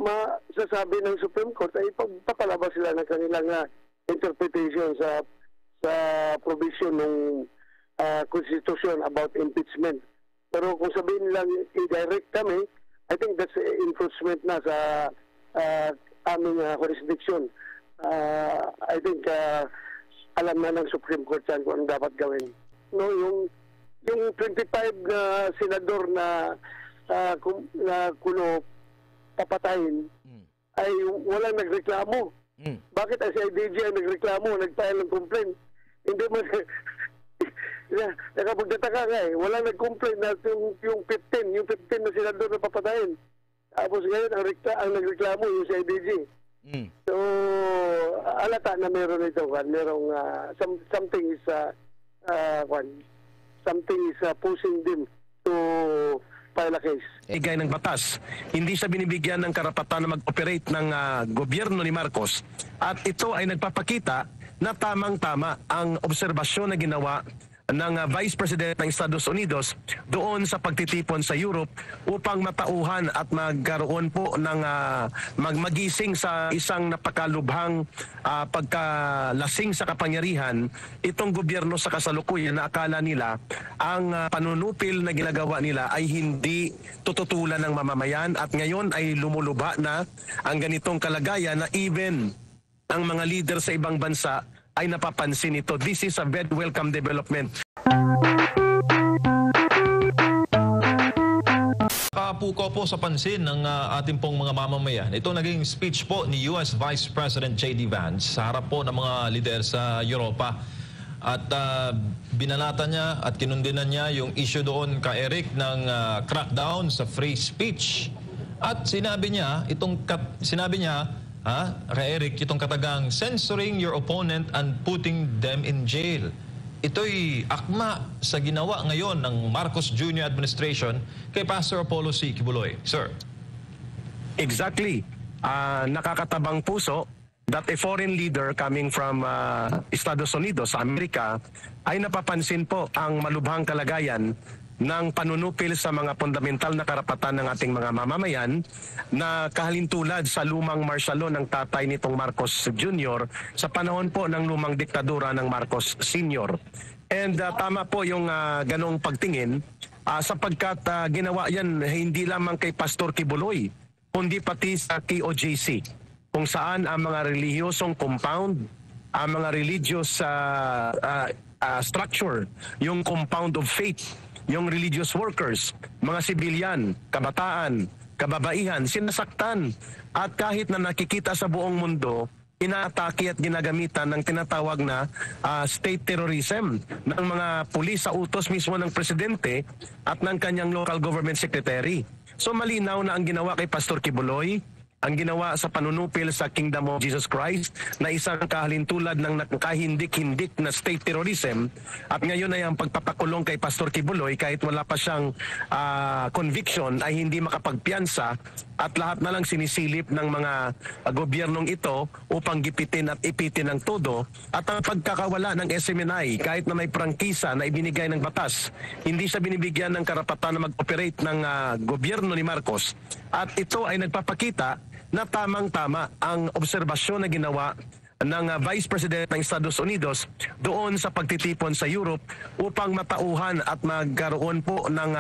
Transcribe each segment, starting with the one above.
masasabi ng Supreme Court ay papalabas sila ng kanilang interpretation sa provision ng Constitution about impeachment. Pero kung sabihin nilang i-direct kami, I think that's enforcement na sa aming jurisdiction. I think alam na ng Supreme Court yan kung ano dapat gawin. No, yung 25 na senador na kuno papatayin ay walang nagreklamo. Bakit ang CIDG ay nagreklamo, nag-file ng complaint? Hindi mo nakapagtataka nga walang nag-complaint na yung 15 na senador na papatayin. Tapos ngayon ang nagreklamo yung CIDG. So alata na meron ito, merong something is pushing them to file a case. Igay ng batas, hindi siya binibigyan ng karapatan na mag-operate ng gobyerno ni Marcos, at ito ay nagpapakita na tamang-tama ang obserbasyon na ginawa ng Vice President ng Estados Unidos doon sa pagtitipon sa Europe upang matauhan at magkaroon po ng magising sa isang napakalubhang pagkalasing sa kapangyarihan itong gobyerno sa kasalukuyan na akala nila ang panunupil na ginagawa nila ay hindi tututulan ng mamamayan, at ngayon ay lumulubha na ang ganitong kalagayan na even ang mga leader sa ibang bansa ay napapansin ito. This is a very welcome development. Kapuko po sa pansin ng ating pong mga mamamayan. Ito naging speech po ni US Vice President J.D. Vance sa harap po ng mga lider sa Europa. At binalata niya at kinundinan niya yung issue doon ka Eric ng crackdown sa free speech. At sinabi niya, Eric, itong katagang censoring your opponent and putting them in jail. Ito'y akma sa ginawa ngayon ng Marcos Jr. administration kay Pastor Apollo C. Quiboloy. Sir. Exactly. Nakakatabang puso that a foreign leader coming from Estados Unidos sa Amerika ay napapansin po ang malubhang kalagayan ng panunupil sa mga fundamental na karapatan ng ating mga mamamayan na kahalintulad sa lumang martial law ng tatay nitong Marcos Jr. sa panahon po ng lumang diktadura ng Marcos Sr. And tama po yung ganong pagtingin sapagkat ginawa yan hindi lamang kay Pastor Quiboloy kundi pati sa KOJC kung saan ang mga relihiyosong compound, ang mga religious structure, yung compound of faith, yung religious workers, mga sibilyan, kabataan, kababaihan, sinasaktan. At kahit na nakikita sa buong mundo, inaatake at ginagamitan ng tinatawag na state terrorism ng mga pulis sa utos mismo ng presidente at ng kanyang local government secretary. So malinaw na ang ginawa kay Pastor Quiboloy, ang ginawa sa panunupil sa Kingdom of Jesus Christ na isang kahalintulad ng kahindik-hindik na state terrorism, at ngayon ay ang pagpapakulong kay Pastor Quiboloy kahit wala pa siyang conviction ay hindi makapagpiyansa, at lahat na lang sinisilip ng mga gobyernong ito upang gipitin at ipitin ng todo. At ang pagkakawala ng SMNI kahit na may prangkisa na ibinigay ng batas, hindi siya binibigyan ng karapatan na mag-operate ng gobyerno ni Marcos, at ito ay nagpapakita na tamang-tama ang obserbasyon na ginawa ng Vice President ng Estados Unidos doon sa pagtitipon sa Europe upang matauhan at magkaroon po ng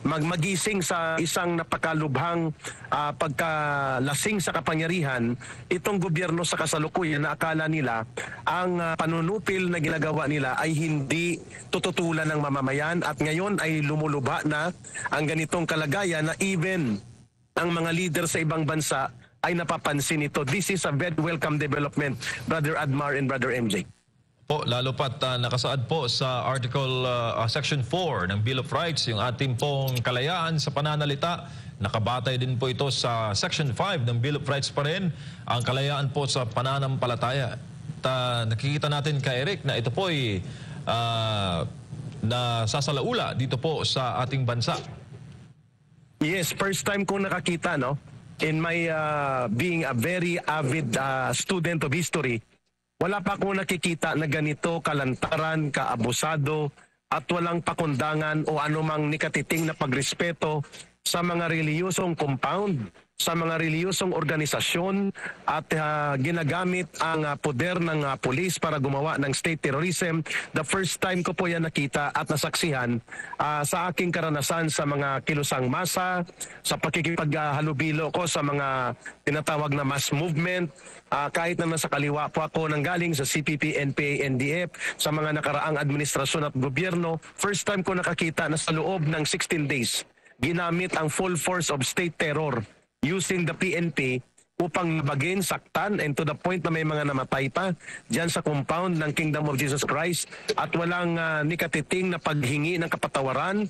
magising sa isang napakalubhang pagkalasing sa kapangyarihan itong gobyerno sa kasalukuyan na akala nila ang panunupil na ginagawa nila ay hindi tututulan ng mamamayan, at ngayon ay lumulubha na ang ganitong kalagayan na even ang mga leader sa ibang bansa ay napapansin ito. This is a very welcome development, Brother Admar and Brother MJ. Po, lalo pat nakasaad po sa Article Section 4 ng Bill of Rights, yung ating pong kalayaan sa pananalita. Nakabatay din po ito sa Section 5 ng Bill of Rights pa rin, ang kalayaan po sa pananampalataya. At nakikita natin kay Eric na ito po ay nasasalaula dito po sa ating bansa. Yes, first time kong nakakita, no? In my being a very avid student of history, wala pa akong nakikita na ganito kalantaran, kaabusado, at walang pakundangan o anumang nikatiting na pagrespeto sa mga reliyosong compound, sa mga reliyosong organisasyon at ginagamit ang poder ng pulis para gumawa ng state terrorism. The first time ko po yan nakita at nasaksihan sa aking karanasan sa mga kilusang masa, sa pakikipaghalubilo ko sa mga tinatawag na mass movement, kahit na nasa kaliwa po ako nanggaling sa CPP, NPA, NDF, sa mga nakaraang administrasyon at gobyerno, first time ko nakakita na sa loob ng 16 days, ginamit ang full force of state terror using the PNP upang labagin, saktan, and to the point na may mga namatay pa dyan sa compound ng Kingdom of Jesus Christ at walang nikatiting na paghingi ng kapatawaran.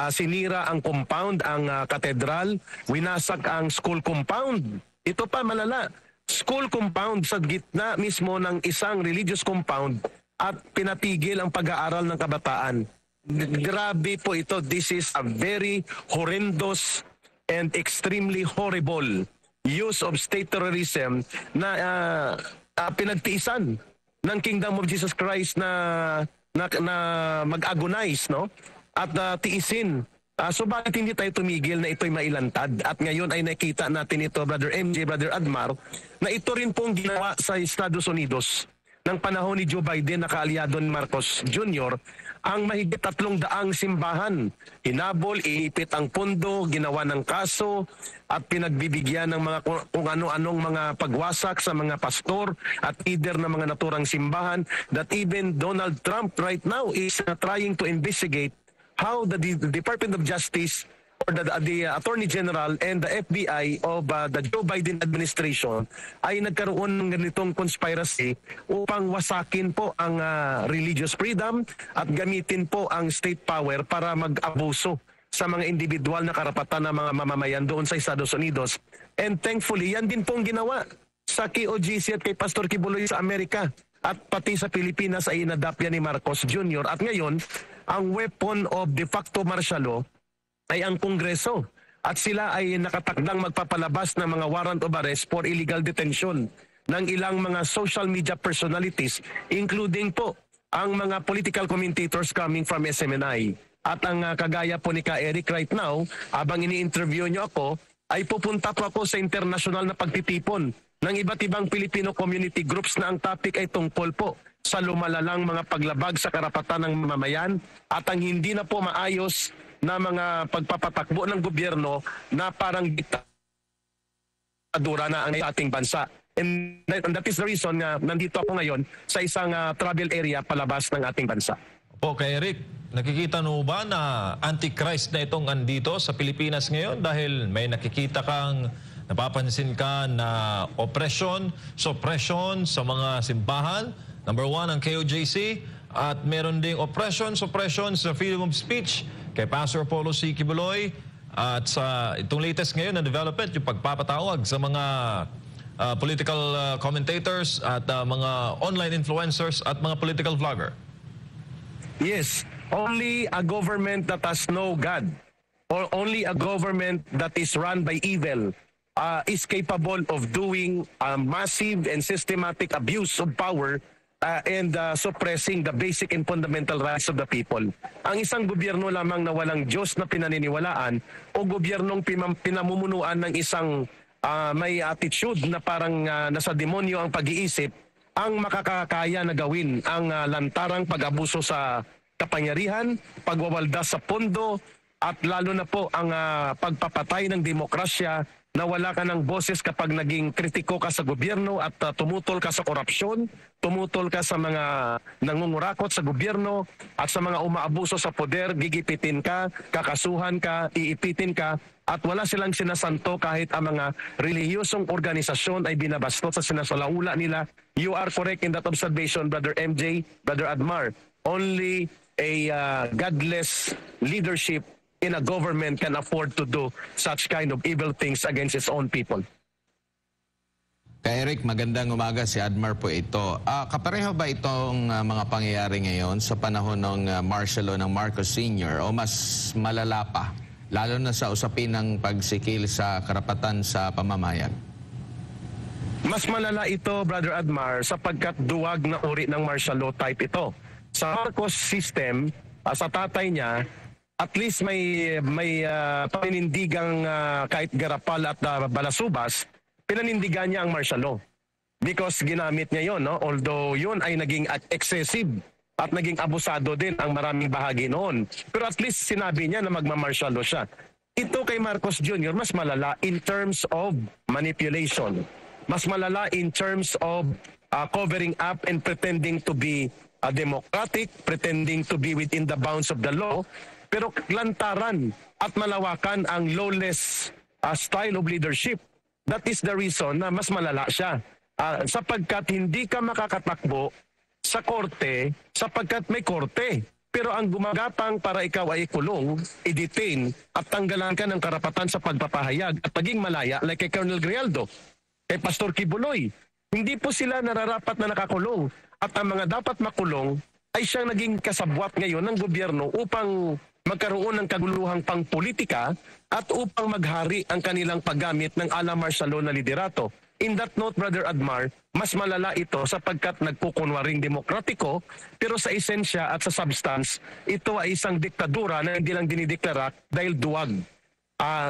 Sinira ang compound, ang katedral, winasak ang school compound. Ito pa malala, school compound sa gitna mismo ng isang religious compound at pinatigil ang pag-aaral ng kabataan. Grabe po ito. This is a very horrendous and extremely horrible use of state terrorism na pinagtiisan ng Kingdom of Jesus Christ na mag-agonize, no? At tiisin. So bakit hindi tayo tumigil na ito'y mailantad? At ngayon ay nakita natin ito, Brother MJ, Brother Admar, na ito rin pong ginawa sa Estados Unidos ng panahon ni Joe Biden na kaalyado ni Marcos Jr., ang mahigit 300 simbahan. Hinabol, iipit ang pondo, ginawa ng kaso at pinagbibigyan ng mga kung ano-anong mga pagwasak sa mga pastor at leader ng mga naturang simbahan that even Donald Trump right now is trying to investigate how the Department of Justice or the Attorney General and the FBI of the Joe Biden administration ay nagkaroon ng ganitong conspiracy upang wasakin po ang religious freedom at gamitin po ang state power para mag-abuso sa mga individual na karapatan ng mga mamamayan doon sa Estados Unidos. And thankfully, yan din pong ginawa sa KOJC at kay Pastor Kibuloy sa Amerika at pati sa Pilipinas ay inadapt yan ni Marcos Jr. At ngayon, ang weapon of de facto martial law ay ang Kongreso at sila ay nakatakdang magpapalabas ng mga warrant of arrest for illegal detention ng ilang mga social media personalities, including po ang mga political commentators coming from SMNI. At ang kagaya po ni Ka Eric right now, habang ini-interview nyo ako, ay pupunta po ako sa international na pagtitipon ng iba't ibang Filipino community groups na ang topic ay tungkol po sa lumalalang mga paglabag sa karapatan ng mamamayan at ang hindi na po maayos na mga pagpapatakbo ng gobyerno na parang diktadura na ang ating bansa. And that is the reason na nandito ako ngayon sa isang travel area palabas ng ating bansa. Okay, Eric, nakikita mo ba na antichrist na itong andito sa Pilipinas ngayon dahil may nakikita kang napapansin ka na oppression, suppression sa mga simbahan? Number 1, ang KOJC, at meron ding oppression, suppression sa freedom of speech kay Pastor Apollo C. Kibuloy, at sa itong latest ngayon na development, yung pagpapatawag sa mga political commentators at mga online influencers at mga political vlogger. Yes, only a government that has no God or only a government that is run by evil is capable of doing massive and systematic abuse of power and suppressing the basic and fundamental rights of the people. Ang isang gobyerno lamang na walang Diyos na pinaniniwalaan o gobyernong pinamumunuan ng isang may attitude na parang nasa demonyo ang pag-iisip, ang makakakaya na gawin ang lantarang pag-abuso sa kapangyarihan, pagwawaldas sa pondo, at lalo na po ang pagpapatay ng demokrasya na wala ka ng boses kapag naging kritiko ka sa gobyerno at tumutol ka sa korupsyon, tumutol ka sa mga nangungurakot sa gobyerno at sa mga umaabuso sa poder, gigipitin ka, kakasuhan ka, iipitin ka, at wala silang sinasanto kahit ang mga relihiyosong organisasyon ay binabastos sa sinasalaula nila. You are correct in that observation, Brother MJ, Brother Admar. Only a godless leadership in a government can afford to do such kind of evil things against its own people. Kay Eric, magandang umaga, si Admar po ito. Kapareho ba itong mga pangyayari ngayon sa panahon ng martial law ng Marcos Sr. o mas malala pa, lalo na sa usapin ng pagsikil sa karapatan sa pamamayan? Mas malala ito, Brother Admar, sapagkat duwag na uri ng martial law type ito. Sa Marcos system, sa tatay niya, at least may paninindigang kahit garapal at balasubas, pinanindigan niya ang martial law. Because ginamit niya yon, no? Although yun ay naging excessive at naging abusado din ang maraming bahagi noon. Pero at least sinabi niya na magma-martial law siya. Ito kay Marcos Jr. mas malala in terms of manipulation. Mas malala in terms of covering up and pretending to be democratic, pretending to be within the bounds of the law. Pero lantaran at malawakan ang lawless style of leadership. That is the reason na mas malala siya. Sapagkat hindi ka makakatakbo sa korte sapagkat may korte. Pero ang gumagapang para ikaw ay ikulong, i-detain at tanggalan ka ng karapatan sa pagpapahayag at maging malaya like kay Colonel Grialdo, kay Pastor Kibuloy. Hindi po sila nararapat na nakakulong at ang mga dapat makulong ay siyang naging kasabwat ngayon ng gobyerno upang magkaroon ng kaguluhang pangpolitika at upang maghari ang kanilang paggamit ng ala martial law na liderato. In that note, Brother Admar, mas malala ito sapagkat nagkukunwaring demokratiko, pero sa esensya at sa substance, ito ay isang diktadura na hindi lang dinideklara dahil duwag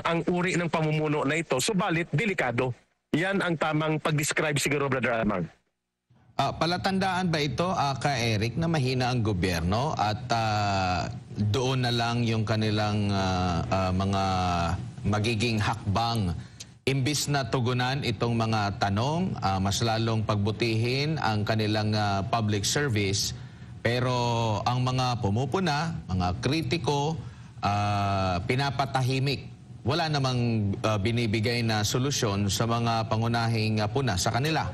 ang uri ng pamumuno na ito. Subalit, delikado. Yan ang tamang pag-describe siguro, Brother Admar. Palatandaan ba ito, Ka Eric, na mahina ang gobyerno at doon na lang yung kanilang mga magiging hakbang? Imbis na tugunan itong mga tanong, mas lalong pagbutihin ang kanilang public service, pero ang mga pumupuna, mga kritiko, pinapatahimik. Wala namang binibigay na solusyon sa mga pangunahing puna sa kanila.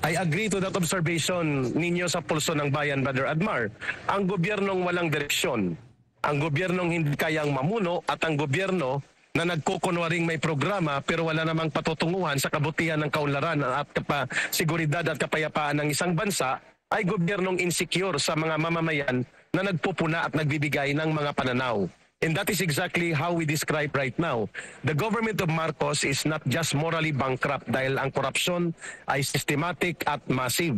I agree to that observation ninyo sa pulso ng bayan, Brother Admar. Ang gobyernong walang direksyon, ang gobyernong hindi kayang mamuno at ang gobyerno na nagkukunwaring may programa pero wala namang patutunguhan sa kabutihan ng kaunlaran at seguridad at kapayapaan ng isang bansa ay gobyernong insecure sa mga mamamayan na nagpupuna at nagbibigay ng mga pananaw. And that is exactly how we describe right now. The government of Marcos is not just morally bankrupt dahil ang korupsyon ay systematic at massive.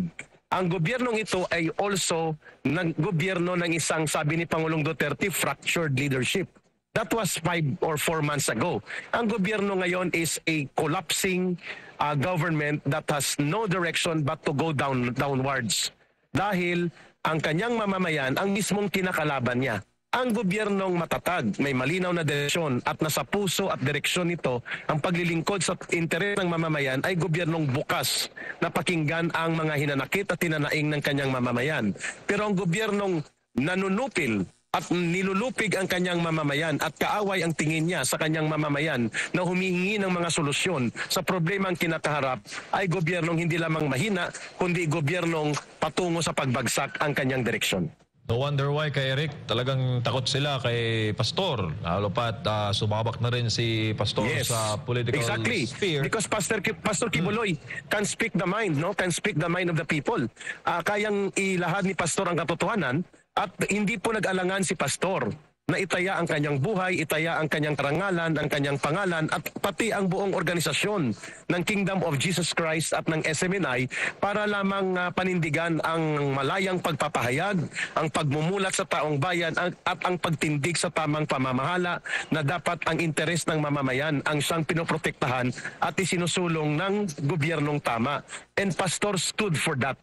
Ang gobyernong ito ay also ng gobyerno ng isang, sabi ni Pangulong Duterte, fractured leadership. That was 5 or 4 months ago. Ang gobyerno ngayon is a collapsing government that has no direction but to go downwards. Dahil ang kanyang mamamayan ang mismong kinakalaban niya. Ang gobyernong matatag, may malinaw na direksyon at nasa puso at direksyon nito ang paglilingkod sa interes ng mamamayan ay gobyernong bukas na pakinggan ang mga hinanakit at tinanaing ng kanyang mamamayan. Pero ang gobyernong nanunupil at nilulupig ang kanyang mamamayan at kaaway ang tingin niya sa kanyang mamamayan na humihingi ng mga solusyon sa problemang kinakaharap ay gobyernong hindi lamang mahina kundi gobyernong patungo sa pagbagsak ang kanyang direksyon. No wonder why, kay Eric, talagang takot sila kay Pastor. Lalo pat sumabak na rin si Pastor sa political sphere. Because Pastor Kibuloy can speak the mind, no? Can speak the mind of the people. Kayang ilahad ni Pastor ang katotohanan at hindi po nag-alangan si Pastor na itaya ang kanyang buhay, itaya ang kanyang karangalan, ang kanyang pangalan at pati ang buong organisasyon ng Kingdom of Jesus Christ at ng SMNI para lamang panindigan ang malayang pagpapahayag, ang pagmumulat sa taong bayan at ang pagtindig sa tamang pamamahala na dapat ang interes ng mamamayan ang siyang pinoprotektahan at isinusulong ng gobyernong tama. And Pastor stood for that.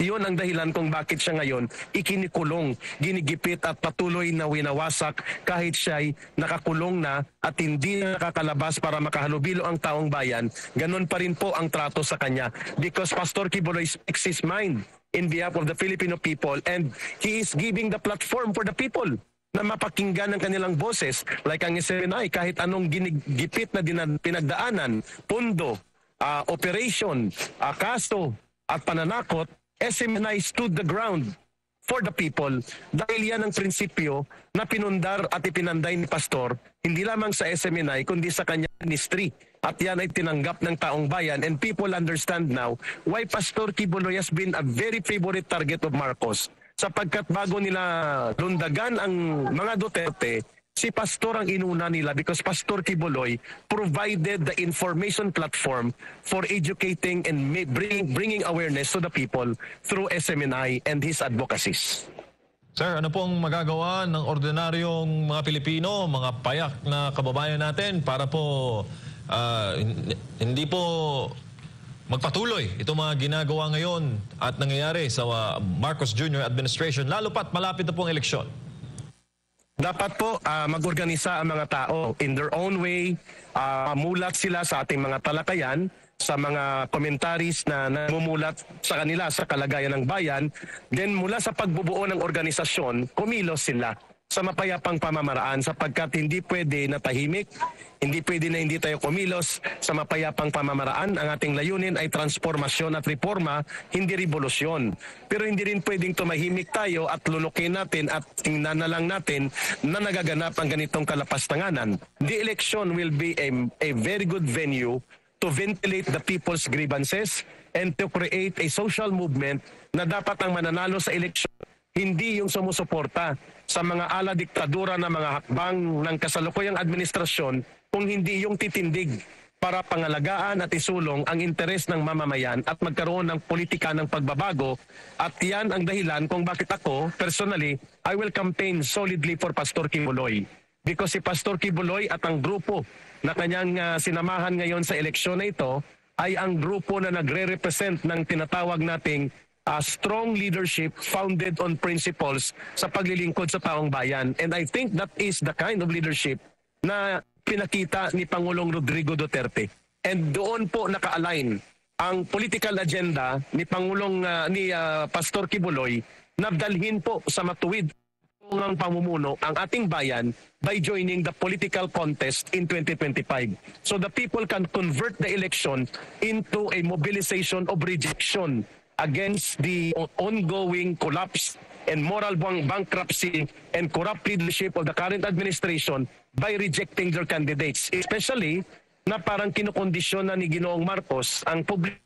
Iyon ang dahilan kung bakit siya ngayon ikinikulong, ginigipit at patuloy na winawasak kahit siya'y nakakulong na at hindi na nakakalabas para makahalubilo ang taong bayan. Ganon pa rin po ang trato sa kanya because Pastor Kibuloy speaks his mind in behalf of the Filipino people and he is giving the platform for the people na mapakinggan ang kanilang boses like ang SMNI kahit anong ginigipit na pinagdaanan, pundo, operation, kaso at pananakot. SMNI stood the ground for the people dahil yan ang prinsipyo na pinundar at ipinanday ni Pastor hindi lamang sa SMNI kundi sa kanyang ministry at yan ay tinanggap ng taong bayan and people understand now why Pastor Kibuloy has been a very favorite target of Marcos sapagkat bago nila lundagan ang mga Duterte si Pastor ang inuna nila because Pastor Kibuloy provided the information platform for educating and bringing awareness to the people through SMNI and his advocacies. Sir, ano pong magagawa ng ordinaryong mga Pilipino, mga payak na kababayan natin para po hindi po magpatuloy itong mga ginagawa ngayon at nangyayari sa Marcos Jr. administration, lalo pat malapit na pong eleksyon? Dapat po mag-organisa ang mga tao in their own way, mulat sila sa ating mga talakayan, sa mga commentaries na namumulat sa kanila sa kalagayan ng bayan, then mula sa pagbubuo ng organisasyon, kumilos sila sa mapayapang pamamaraan sapagkat hindi pwede na tahimik, hindi pwede na hindi tayo kumilos sa mapayapang pamamaraan. Ang ating layunin ay transformasyon at reforma, hindi revolusyon. Pero hindi rin pwedeng tumahimik tayo at lulukin natin at tingnan na lang natin na nagaganap ang ganitong kalapastanganan. The election will be a very good venue to ventilate the people's grievances and to create a social movement na dapat ang mananalo sa eleksyon hindi yung sumusuporta sa mga ala diktadura na mga hakbang ng kasalukuyang administrasyon, kung hindi yung titindig para pangalagaan at isulong ang interes ng mamamayan at magkaroon ng politika ng pagbabago. At yan ang dahilan kung bakit ako, personally, I will campaign solidly for Pastor Quiboloy. Because si Pastor Quiboloy at ang grupo na kanyang sinamahan ngayon sa eleksyon na ito ay ang grupo na nagre-represent ng tinatawag nating strong leadership founded on principles sa paglilingkod sa taong bayan. And I think that is the kind of leadership na pinakita ni Pangulong Rodrigo Duterte. And doon po naka-align ang political agenda ni Pastor Quiboloy na dalhin po sa matuwid ng pamumuno ang ating bayan by joining the political contest in 2025. So the people can convert the election into a mobilization of rejection against the ongoing collapse and moral bankruptcy and corrupt leadership of the current administration by rejecting their candidates. Especially na parang kinukondisyon na ni Ginoong Marcos ang public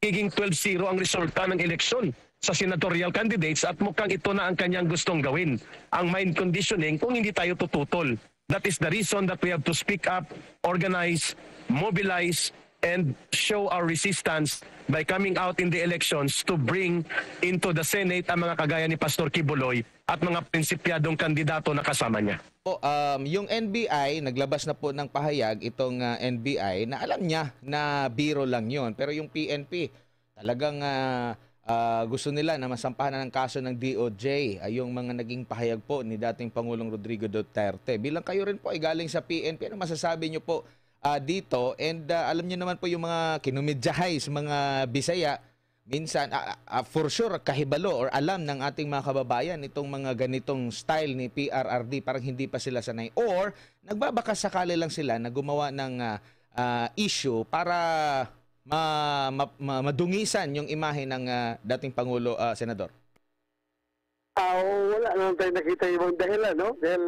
magiging 12-0 ang resulta ng eleksyon sa senatorial candidates at mukhang ito na ang kanyang gustong gawin. Ang mind conditioning kung hindi tayo tututol. That is the reason that we have to speak up, organize, mobilize, and show our resistance by coming out in the elections to bring into the Senate ang mga kagaya ni Pastor Quiboloy at mga prinsipyadong kandidato na kasama niya. Yung NBI, naglabas na po ng pahayag itong NBI na alam niya na biro lang yon. Pero yung PNP, talagang gusto nila na masampahan na ng kaso ng DOJ. Yung mga naging pahayag po ni dating Pangulong Rodrigo Duterte. Bilang kayo rin po ay galing sa PNP, ano masasabi niyo po dito? And alam niyo naman po yung mga kinumidyahay sa mga Bisaya, minsan for sure kahibalo or alam ng ating mga kababayan itong mga ganitong style ni PRRD, parang hindi pa sila sanay or nagbabakas sakali lang sila na gumawa ng issue para madungisan yung imahe ng dating Pangulo, Senador. Wala naman tayo nakita ibang dahilan, no? Dahil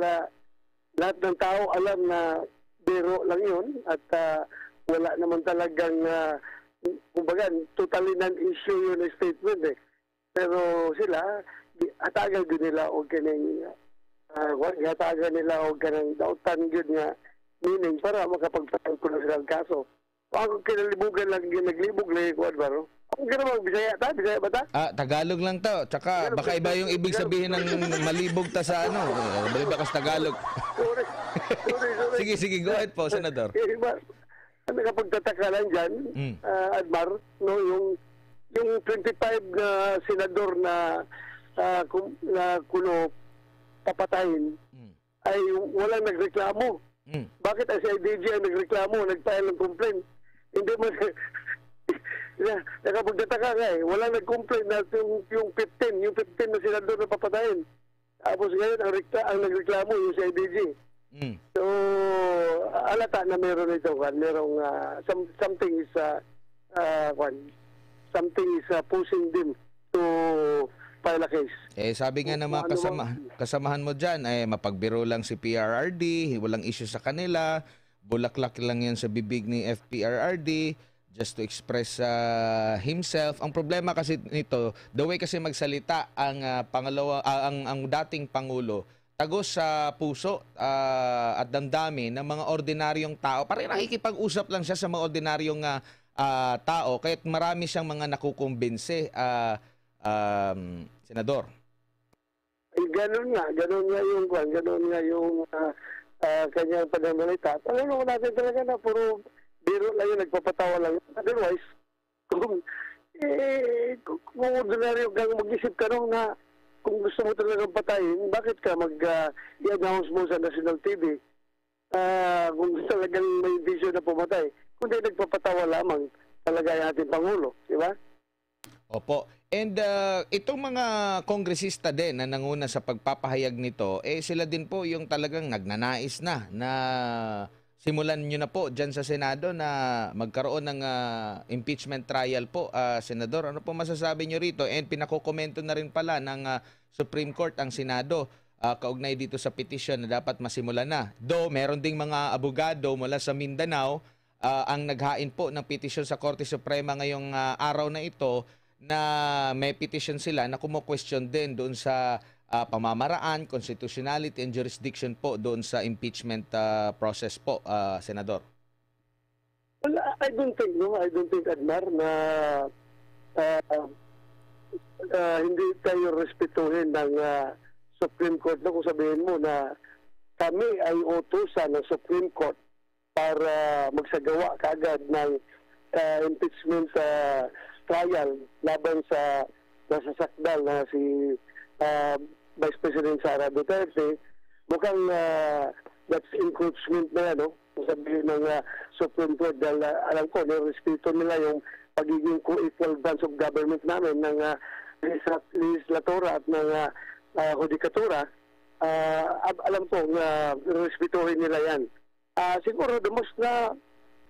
lahat ng tao alam na biro lang yun at wala naman talagang kumbaga totally non-issue yun na statement eh. Pero sila hatagan din nila o kaning hatagan nila o kanang dautan yun nga meaning para makapagpatang ko na silang kaso. Ako kinalibugan lang naglibog lang yung baro. Ako gano'n Bisaya ba ta? Tagalog lang to. Tsaka baka iba yung ibig sabihin ng malibog ta sa ano. Malibog ka sa Tagalog. Sorry. Sige, go ahead po, Senador. Ang nakapagtataka lang dyan, Admar, no, yung 25 na senador na kuno papatayin ay walang nagreklamo. Bakit ang CIDG ang nagreklamo, nag-file ng complaint? Hindi man nakapagtataka nga eh. Walang nag-complaint na yung 15 na senador na papatayin. Tapos ngayon ang nagreklamo yung CIDG. So alata na meron ito merong something is pushing them to file a case. Sabi nga ng mga kasamahan mo dyan, mapagbiro lang si PRRD, walang issue sa kanila, bulaklak lang yan sa bibig ni FPRRD just to express himself. Ang problema kasi nito, the way kasi magsalita ang ang dating Pangulo, tagos sa puso at damdamin ng mga ordinaryong tao. Parang nakikipag-usap lang siya sa mga ordinaryong tao, kaya't marami siyang mga nakukumbinse, Senador. ganun nga yung kwan, ganun nga yung kanyang pananalita. Alam natin talaga na puro biro lang yun, nagpapatawa lang. Otherwise, kung ordinaryo kang mag-isip ka nung na kung gusto mo talagang patayin, bakit ka i-announce mo sa national TV kung talagang may vision na pumatay? Kundi nagpapatawa lamang talaga yung ating Pangulo, di ba? Opo. And itong mga kongresista din na nanguna sa pagpapahayag nito, sila din po yung talagang nagnanais na simulan nyo na po dyan sa Senado na magkaroon ng impeachment trial po, Senador. Ano po masasabi nyo rito? And pinakokomento na rin pala ng Supreme Court ang Senado kaugnay dito sa petition na dapat masimulan na. Though meron ding mga abogado mula sa Mindanao ang naghain po ng petition sa Korte Suprema ngayong araw na ito na may petition sila na kumo-question din doon sa pamamaraan, constitutionality and jurisdiction po doon sa impeachment process po, Senador. Well, I don't think, Admar, na hindi tayo respetuhin ng Supreme Court na kung sabihin mo na kami ay utusan ng Supreme Court para magsagawa kaagad ng impeachment trial laban sa nasasakdal na si Vice President Sara Duterte. Mukhang that's encroachment na yan, no? Kung sabihin ng Supreme Court, dahil alam ko, nirespeto nila yung pagiging co-equal branch of government namin ng legislatura at ng judikatura. Alam ko, respetuhin nila yan. Siguro, the most na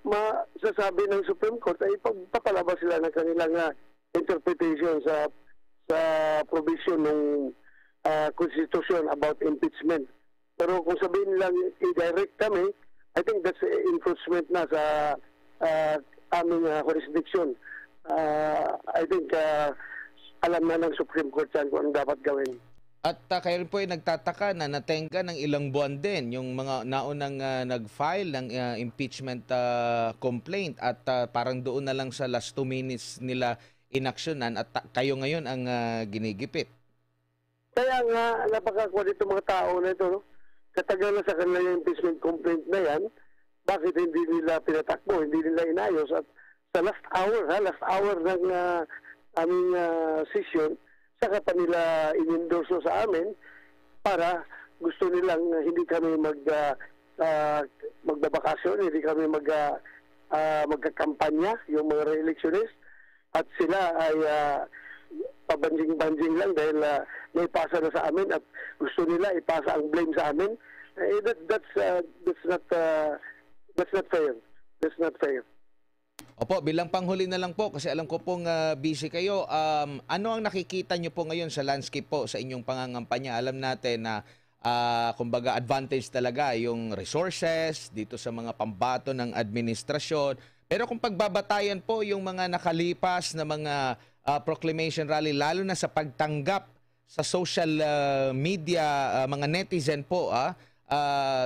masasabi ng Supreme Court ay papalabas sila ng kanilang interpretation sa provision ng Constitution about impeachment. Pero kung sabihin nilang i-direct kami, I think that's encroachment na sa aming jurisdiction. I think alam na ng Supreme Court yan kung ang dapat gawin. At kayo po ay nagtataka na natenga ng ilang buwan din yung mga naunang nag-file ng impeachment complaint at parang doon na lang sa last 2 minutes nila inaksyonan at kayo ngayon ang ginigipit. Kaya nga, napakakuha dito mga tao na ito, no? Katagal na sa kanila yung impeachment complaint na yan, bakit hindi nila pinatakbo, hindi nila inayos at sa last hour ng aming session, saka pa nila in-endorso sa amin para gusto nilang hindi kami magbabakasyon, hindi kami magkakampanya, yung mga re-electionist, at sila ay pabanjing-banjing lang dahil may pasa na sa amin at gusto nila ipasa ang blame sa amin. That's not fair. That's not fair. Opo, bilang panghuli na lang po kasi alam ko pong busy kayo. Ano ang nakikita nyo po ngayon sa landscape po sa inyong pangangampanya? Alam natin na kumbaga advantage talaga yung resources dito sa mga pambato ng administrasyon. Pero kung pagbabatayan po yung mga nakalipas na mga proclamation rally, lalo na sa pagtanggap sa social media, mga netizen po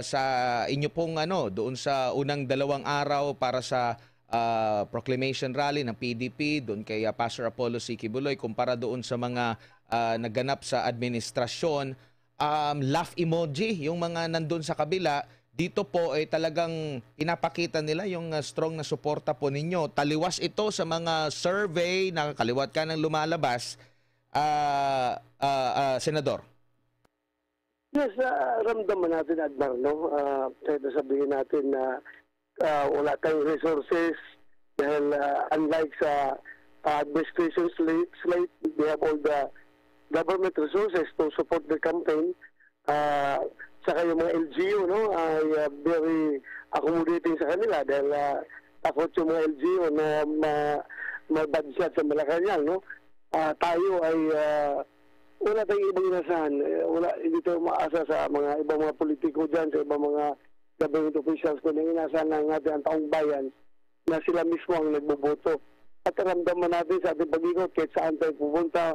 sa inyo pong doon sa unang 2 araw para sa proclamation rally ng PDP doon kay Pastor Apollo C. Quiboloy kumpara doon sa mga naganap sa administrasyon, laugh emoji yung mga nandun sa kabila. Dito po ay talagang pinapakita nila yung strong na suporta po ninyo. Taliwas ito sa mga survey na kaliwat ka ng lumalabas, Senador. Yes, ramdaman natin, Admar, no? Kahit sabihin natin na wala tayong resources dahil unlike sa administration slate, they have all the government resources to support the campaign. Saka yung mga LGU, no, ay very accommodating sa kanila dahil takot yung mga LGU na mabadshot sa Malacanang, no. Tayo ay wala tayong ibang inasahan. Hindi tayo maasa sa mga ibang mga politiko dyan, sa ibang mga government officials kung inasahan ng ating ang taong bayan na sila mismo ang nagboboto. At ramdaman natin sa ating pag-ikot kahit saan tayo pupunta,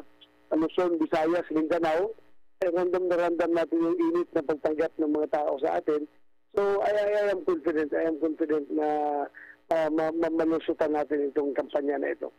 Luzon, Visayas, Mindanao, random natin yung init na pagtanggap ng mga tao sa atin. So I am confident na malusutan natin itong kampanya na ito.